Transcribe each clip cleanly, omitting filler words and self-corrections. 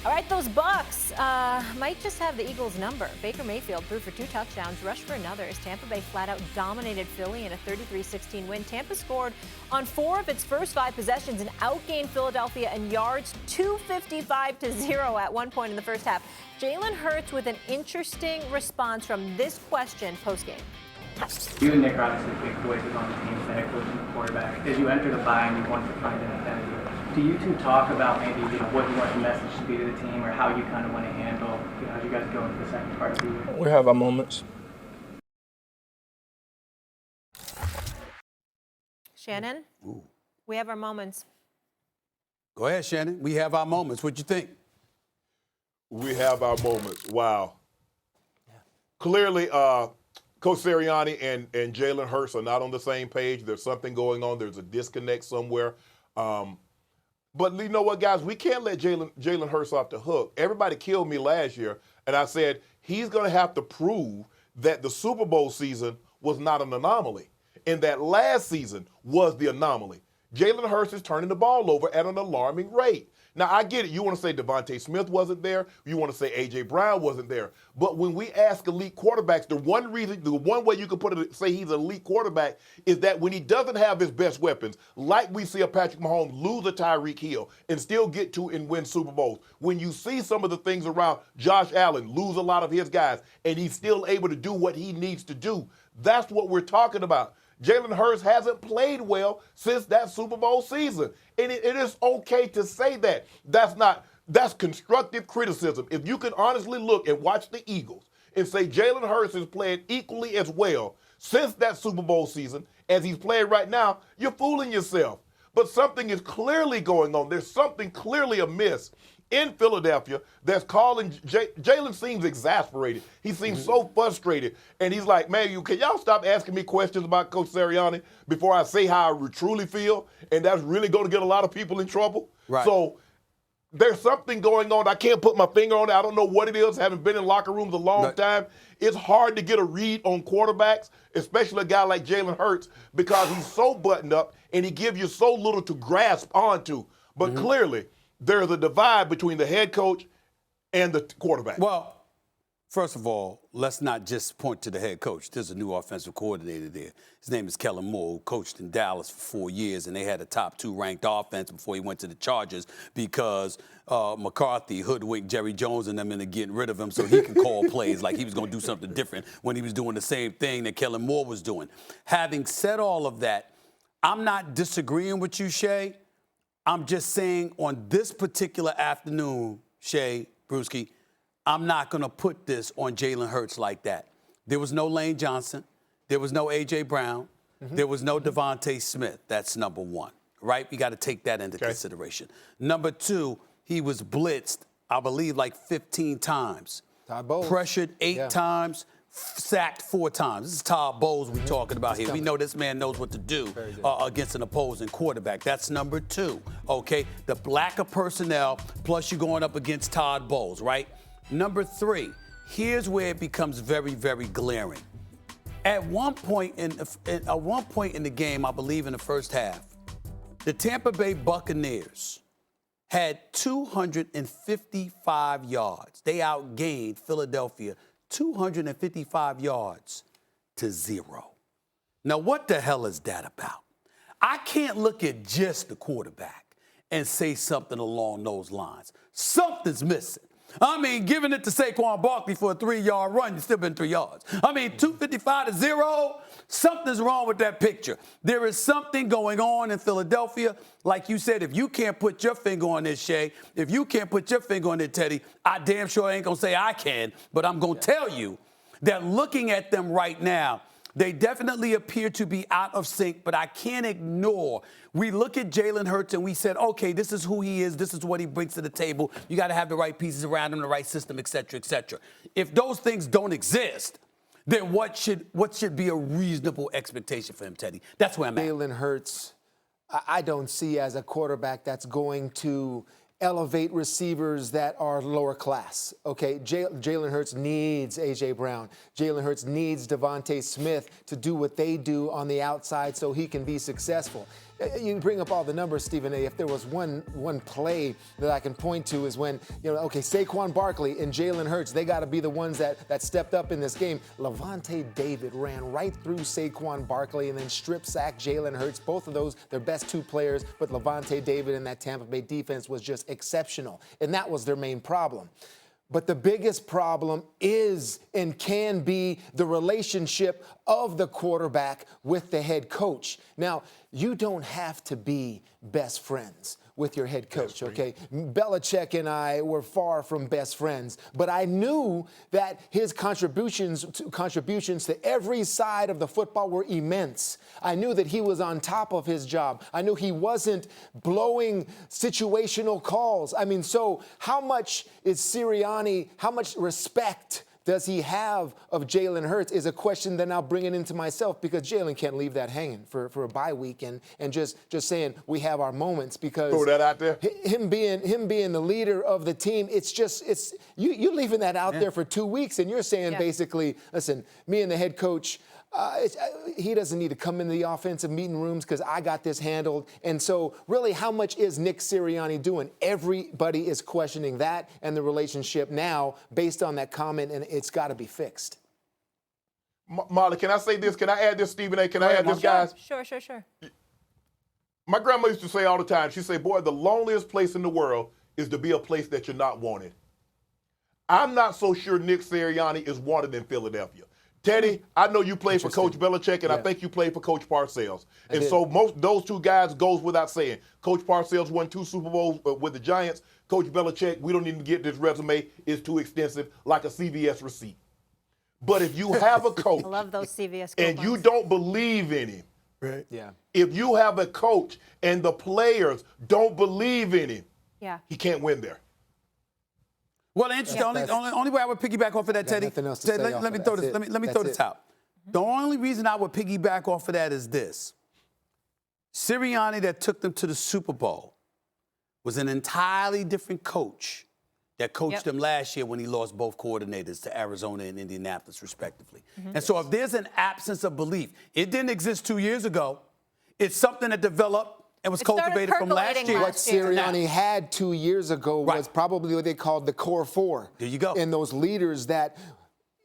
All right, those Bucs might just have the Eagles' number. Baker Mayfield threw for 2 touchdowns, rushed for another as Tampa Bay flat-out dominated Philly in a 33-16 win. Tampa scored on 4 of its first 5 possessions and outgained Philadelphia in yards 255-0 at one point in the first half. Jalen Hurts with an interesting response from this question postgame. You and Nick are obviously big voices on the team, the head coach and the quarterback. As you enter the bye and you want to find an identity, do you two talk about maybe what you want the message to be to the team, or how you kind of want to handle as you guys go into the second part of the year? We have our moments. Shannon, we have our moments. Go ahead, Shannon. We have our moments. What you think? We have our moments. Wow. Yeah. Clearly, Coach Sirianni and Jalen Hurts are not on the same page. There's something going on. There's a disconnect somewhere. But you know what, guys? We can't let Jalen Hurts off the hook. Everybody killed me last year, and I said he's going to have to prove that the Super Bowl season was not an anomaly, and that last season was the anomaly. Jalen Hurts is turning the ball over at an alarming rate. Now, I get it. You want to say Devontae Smith wasn't there. You want to say A.J. Brown wasn't there. But when we ask elite quarterbacks, the one way you can put it, say he's an elite quarterback, is that when he doesn't have his best weapons, like we see a Patrick Mahomes lose a Tyreek Hill and still get to and win Super Bowls. When you see some of the things around Josh Allen lose a lot of his guys, and he's still able to do what he needs to do, that's what we're talking about. Jalen Hurts hasn't played well since that Super Bowl season. And it is okay to say that. That's constructive criticism. If you can honestly look and watch the Eagles and say Jalen Hurts has played equally as well since that Super Bowl season as he's playing right now, you're fooling yourself. But something is clearly going on. There's something clearly amiss in Philadelphia that's calling. Jalen seems exasperated. He seems so frustrated. And he's like, man, can y'all stop asking me questions about Coach Sirianni before I say how I truly feel? And that's really going to get a lot of people in trouble. Right. So there's something going on. I can't put my finger on it. I don't know what it is. Haven't been in locker rooms a long time. It's hard to get a read on quarterbacks, especially a guy like Jalen Hurts, because he's so buttoned up and he gives you so little to grasp onto. But clearly, there's a divide between the head coach and the quarterback. Well, first of all, let's not just point to the head coach. There's a new offensive coordinator there. His name is Kellen Moore, who coached in Dallas for 4 years, and they had a top 2 ranked offense before he went to the Chargers because McCarthy hoodwinked Jerry Jones and them into getting rid of him so he can call plays like he was going to do something different when he was doing the same thing that Kellen Moore was doing. Having said all of that, I'm not disagreeing with you, Shay. I'm just saying on this particular afternoon, Shay, Bruschi, I'm not going to put this on Jalen Hurts like that. There was no Lane Johnson. There was no A.J. Brown. There was no Devontae Smith. That's number one, right? We got to take that into consideration. Number 2, he was blitzed, I believe, like 15 times. Todd Bowles. Pressured 8 times. Sacked 4 times. This is Todd Bowles we're talking about here. We know this man knows what to do against an opposing quarterback. That's number 2, okay? The lack of personnel, plus you're going up against Todd Bowles, right? Number 3, here's where it becomes very, very glaring. At one point in the game, I believe in the first half, the Tampa Bay Buccaneers had 255 yards. They outgained Philadelphia 255 yards to 0. Now, what the hell is that about? I can't look at just the quarterback and say something along those lines. Something's missing. I mean, giving it to Saquon Barkley for a 3-yard run, you've still been 3 yards. I mean, 255 to 0, something's wrong with that picture. There is something going on in Philadelphia. Like you said, if you can't put your finger on this, Shay, if you can't put your finger on it, Teddy, I damn sure ain't going to say I can, but I'm going to tell you that looking at them right now, they definitely appear to be out of sync, but I can't ignore. We look at Jalen Hurts and we said, okay, this is who he is. This is what he brings to the table. You got to have the right pieces around him, the right system, et cetera, et cetera. If those things don't exist, then what should be a reasonable expectation for him, Teddy? That's where I'm at. Jalen Hurts, I don't see as a quarterback that's going to elevate receivers that are lower class. Okay, Jalen Hurts needs A.J. Brown. Jalen Hurts needs Devontae Smith to do what they do on the outside so he can be successful. you bring up all the numbers, Stephen A. If there was one play that I can point to is when, okay, Saquon Barkley and Jalen Hurts, they got to be the ones that stepped up in this game. Lavonte David ran right through Saquon Barkley and then strip sacked Jalen Hurts. Both of those, their best two players, but Lavonte David and that Tampa Bay defense was just exceptional. And that was their main problem. But the biggest problem is and can be the relationship of the quarterback with the head coach. Now, you don't have to be best friends with your head coach, okay? Belichick and I were far from best friends, but I knew that his contributions to every side of the football were immense. I knew that he was on top of his job. I knew he wasn't blowing situational calls. I mean, so how much is Sirianni, how much respect does he have of Jalen Hurts is a question that I'll bring it into myself, because Jalen can't leave that hanging for a bye week and just saying we have our moments, because throw that out there. Him being the leader of the team, it's you leaving that out there for 2 weeks, and you're saying basically, listen, me and the head coach, he doesn't need to come into the offensive meeting rooms because I got this handled. And so really, how much is Nick Sirianni doing? Everybody is questioning that and the relationship now based on that comment, and it's got to be fixed. Molly, can I say this? Can I add this, Stephen A? Can I add this, guys? Sure. My grandma used to say all the time, she'd say, boy, the loneliest place in the world is to be a place that you're not wanted. I'm not so sure Nick Sirianni is wanted in Philadelphia. Tedy, I know you played for Coach Belichick, and I think you played for Coach Parcells. And so those two guys goes without saying. Coach Parcells won 2 Super Bowls with the Giants. Coach Belichick, we don't even get this resume, is too extensive, like a CVS receipt. But if you have a coach I love those CVS and you don't believe in him, right? Yeah. If you have a coach and the players don't believe in him, he can't win there. Well, the only way I would piggyback off of that, Tedy, let me throw this out. The only reason I would piggyback off of that is this. Sirianni, that took them to the Super Bowl, was an entirely different coach that coached them last year when he lost both coordinators to Arizona and Indianapolis, respectively. And so if there's an absence of belief, it didn't exist 2 years ago. It's something that developed and was cultivated from last year. What Sirianni had 2 years ago was probably what they called the core four. There you go. And those leaders that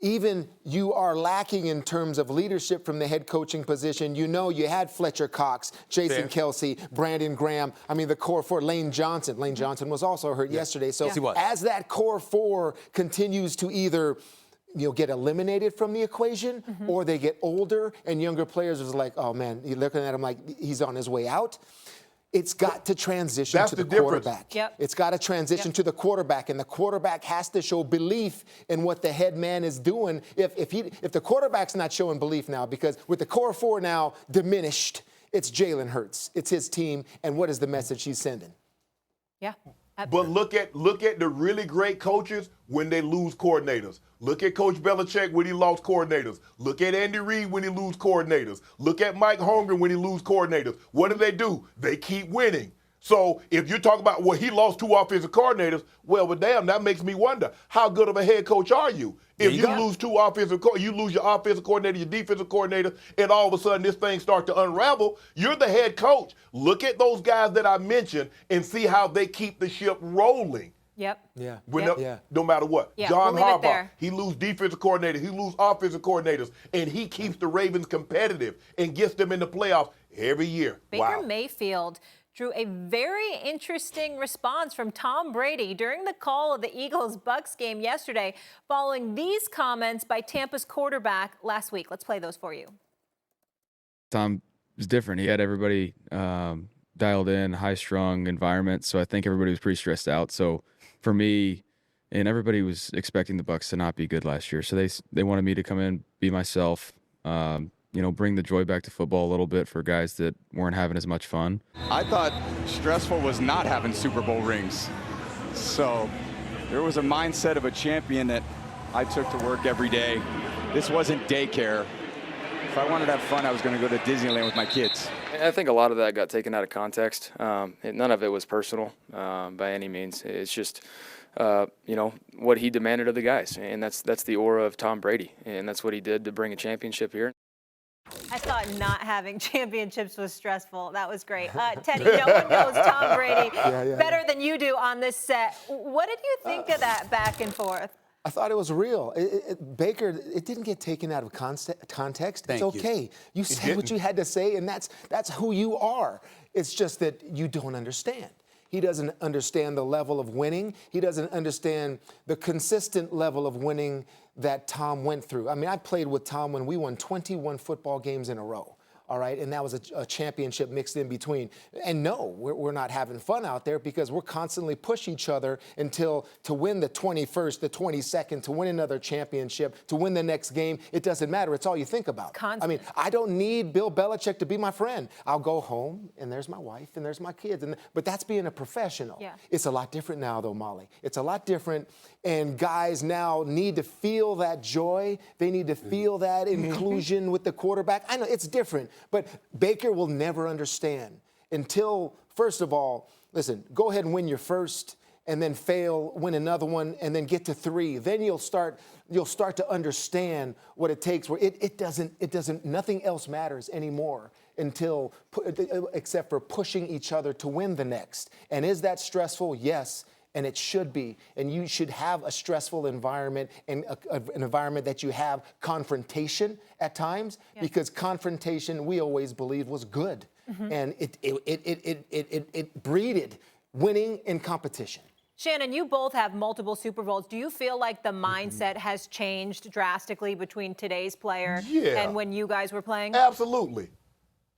even you are lacking in terms of leadership from the head coaching position. You had Fletcher Cox, Jason Kelsey, Brandon Graham. I mean, the core four, Lane Johnson. Lane Johnson was also hurt yesterday. So as that core four continues to either get eliminated from the equation, or they get older and younger players is like, oh man, you're looking at him like he's on his way out. It's got to transition to the quarterback. It's got to transition to the quarterback, and the quarterback has to show belief in what the head man is doing. If the quarterback's not showing belief now, because with the core four now diminished, it's Jalen Hurts, it's his team, and what is the message he's sending? But look at the really great coaches when they lose coordinators. Look at Coach Belichick when he lost coordinators. Look at Andy Reid when he lose coordinators. Look at Mike Holmgren when he lose coordinators. What do? They keep winning. So if you're talking about, well, he lost 2 offensive coordinators, well, damn, that makes me wonder, how good of a head coach are you? If you lose 2 offensive you lose your offensive coordinator, your defensive coordinator, and all of a sudden this thing starts to unravel, you're the head coach. Look at those guys that I mentioned and see how they keep the ship rolling. No matter what. John Harbaugh, he lose defensive coordinator, he lose offensive coordinators, and he keeps the Ravens competitive and gets them in the playoffs every year. Baker Mayfield drew a very interesting response from Tom Brady during the call of the Eagles-Bucs game yesterday, following these comments by Tampa's quarterback last week. Let's play those for you. Tom was different. He had everybody dialed in, high-strung environment, so I think everybody was pretty stressed out. So for me, and everybody was expecting the Bucs to not be good last year, so they wanted me to come in, be myself, bring the joy back to football a little bit for guys that weren't having as much fun. I thought stressful was not having Super Bowl rings. So there was a mindset of a champion that I took to work every day. This wasn't daycare. If I wanted to have fun, I was going to go to Disneyland with my kids. I think a lot of that got taken out of context. None of it was personal by any means. It's just, what he demanded of the guys. And that's the aura of Tom Brady. And that's what he did to bring a championship here. I thought not having championships was stressful. That was great. Tedy, no one knows Tom Brady better than you do on this set. What did you think of that back and forth? I thought it was real. Baker, it didn't get taken out of context. It's okay. You said what you had to say, and that's who you are. It's just that you don't understand. He doesn't understand the level of winning. He doesn't understand the consistent level of winning that Tom went through. I mean, I played with Tom when we won 21 football games in a row. All right, and that was a championship mixed in between. And no, we're not having fun out there because we're constantly push each other until to win the 21st, the 22nd, to win another championship, to win the next game. It doesn't matter. It's all you think about. Constant. I mean, I don't need Bill Belichick to be my friend. I'll go home, and there's my wife, and there's my kids. But that's being a professional. Yeah. It's a lot different now, though, Molly. It's a lot different, and guys now need to feel that joy. They need to feel that inclusion with the quarterback. I know it's different. But Baker will never understand until, first of all, listen, go ahead and win your first and then fail, win another one, and then get to 3. Then you'll start to understand what it takes. Where it doesn't, nothing else matters anymore except for pushing each other to win the next. And is that stressful? Yes. And it should be. And you should have a stressful environment and an environment that you have confrontation at times, because confrontation, we always believed, was good. And it breeded winning in competition. Shannon, you both have multiple Super Bowls. Do you feel like the mindset has changed drastically between today's player and when you guys were playing? Absolutely.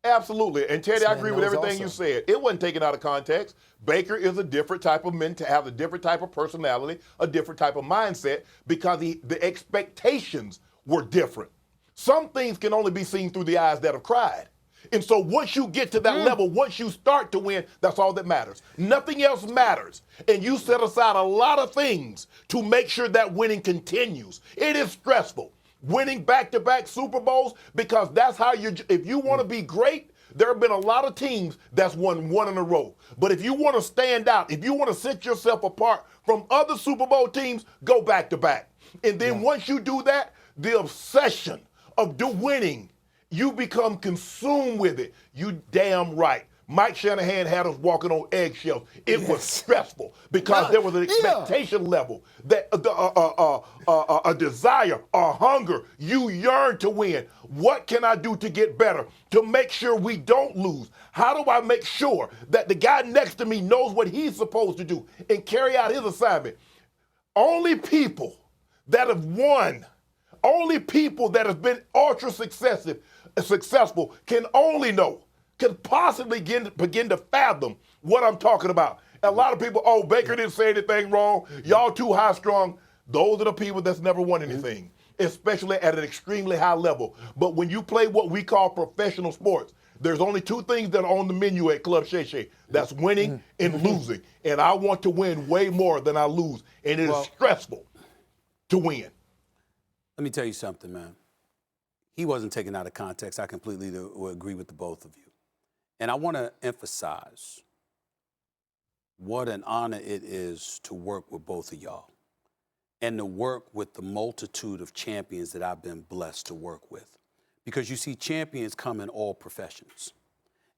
Absolutely. And Tedy, I agree with everything you said. It wasn't taken out of context. Baker is a different type of man, to have a different type of personality, a different type of mindset, because the expectations were different. Some things can only be seen through the eyes that have cried. And so once you get to that level, once you start to win, that's all that matters. Nothing else matters. And you set aside a lot of things to make sure that winning continues. It is stressful. Winning back-to-back Super Bowls, because that's how if you want to be great, there have been a lot of teams that's won 1 in a row. But if you want to stand out, if you want to set yourself apart from other Super Bowl teams, go back-to-back. And then once you do that, the obsession of winning, you become consumed with it. You damn right. Mike Shanahan had us walking on eggshells. It was stressful because there was an expectation level, that a desire, a hunger. You yearn to win. What can I do to get better, to make sure we don't lose? How do I make sure that the guy next to me knows what he's supposed to do and carry out his assignment? Only people that have won, only people that have been ultra successful can only know, can possibly begin to fathom what I'm talking about. A lot of people, oh, Baker didn't say anything wrong. Y'all too high strung. Those are the people that's never won anything, especially at an extremely high level. But when you play what we call professional sports, there's only 2 things that are on the menu at Club Shay Shay. That's winning and losing. And I want to win way more than I lose. And it is stressful to win. Let me tell you something, man. He wasn't taken out of context. I completely agree with the both of you. And I want to emphasize what an honor it is to work with both of y'all and to work with the multitude of champions that I've been blessed to work with. Because you see, champions come in all professions,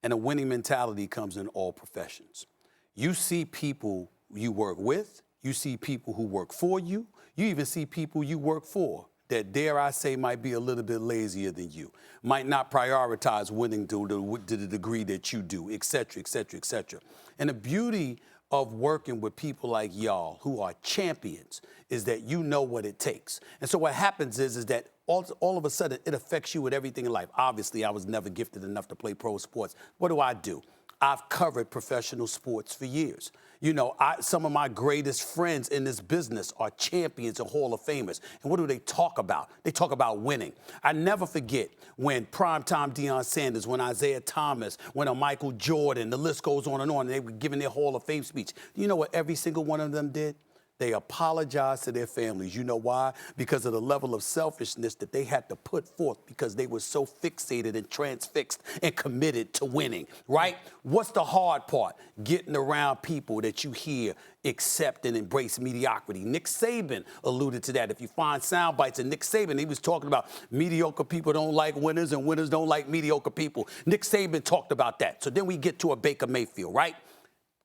and a winning mentality comes in all professions. You see people you work with, you see people who work for you, you even see people you work for that, dare I say, might be a little bit lazier than you, might not prioritize winning to the degree that you do, et cetera, et cetera, et cetera. And the beauty of working with people like y'all who are champions is that you know what it takes. And so what happens is that all of a sudden it affects you with everything in life. Obviously, I was never gifted enough to play pro sports. What do? I've covered professional sports for years. You know, some of my greatest friends in this business are champions and Hall of Famers. And what do they talk about? They talk about winning. I never forget when primetime Deion Sanders, when Isaiah Thomas, when a Michael Jordan, the list goes on, and they were giving their Hall of Fame speech. You know what every single one of them did? They apologized to their families. You know why? Because of the level of selfishness that they had to put forth because they were so fixated and transfixed and committed to winning, right? What's the hard part? Getting around people that you hear accept and embrace mediocrity. Nick Saban alluded to that. If you find sound bites of Nick Saban, he was talking about mediocre people don't like winners and winners don't like mediocre people. Nick Saban talked about that. So then we get to a Baker Mayfield, right?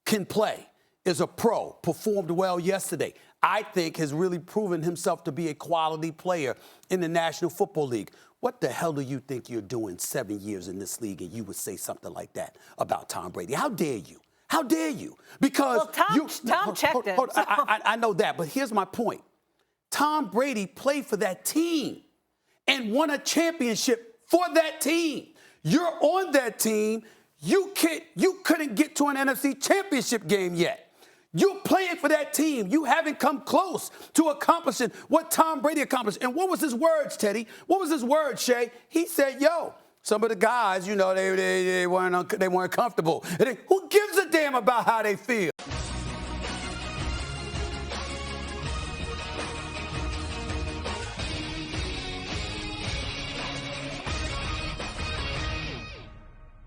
Can play. Is a pro, performed well yesterday. I think has really proven himself to be a quality player in the National Football League. What the hell do you think you're doing 7 years in this league and you would say something like that about Tom Brady? How dare you? How dare you? Because Tom checked it. I know that, but here's my point. Tom Brady played for that team and won a championship for that team. You're on that team. You couldn't get to an NFC championship game yet. You're playing for that team. You haven't come close to accomplishing what Tom Brady accomplished. And what was his words, Teddy? What was his words, Shay? He said, yo, some of the guys, you know, they weren't comfortable. And who gives a damn about how they feel?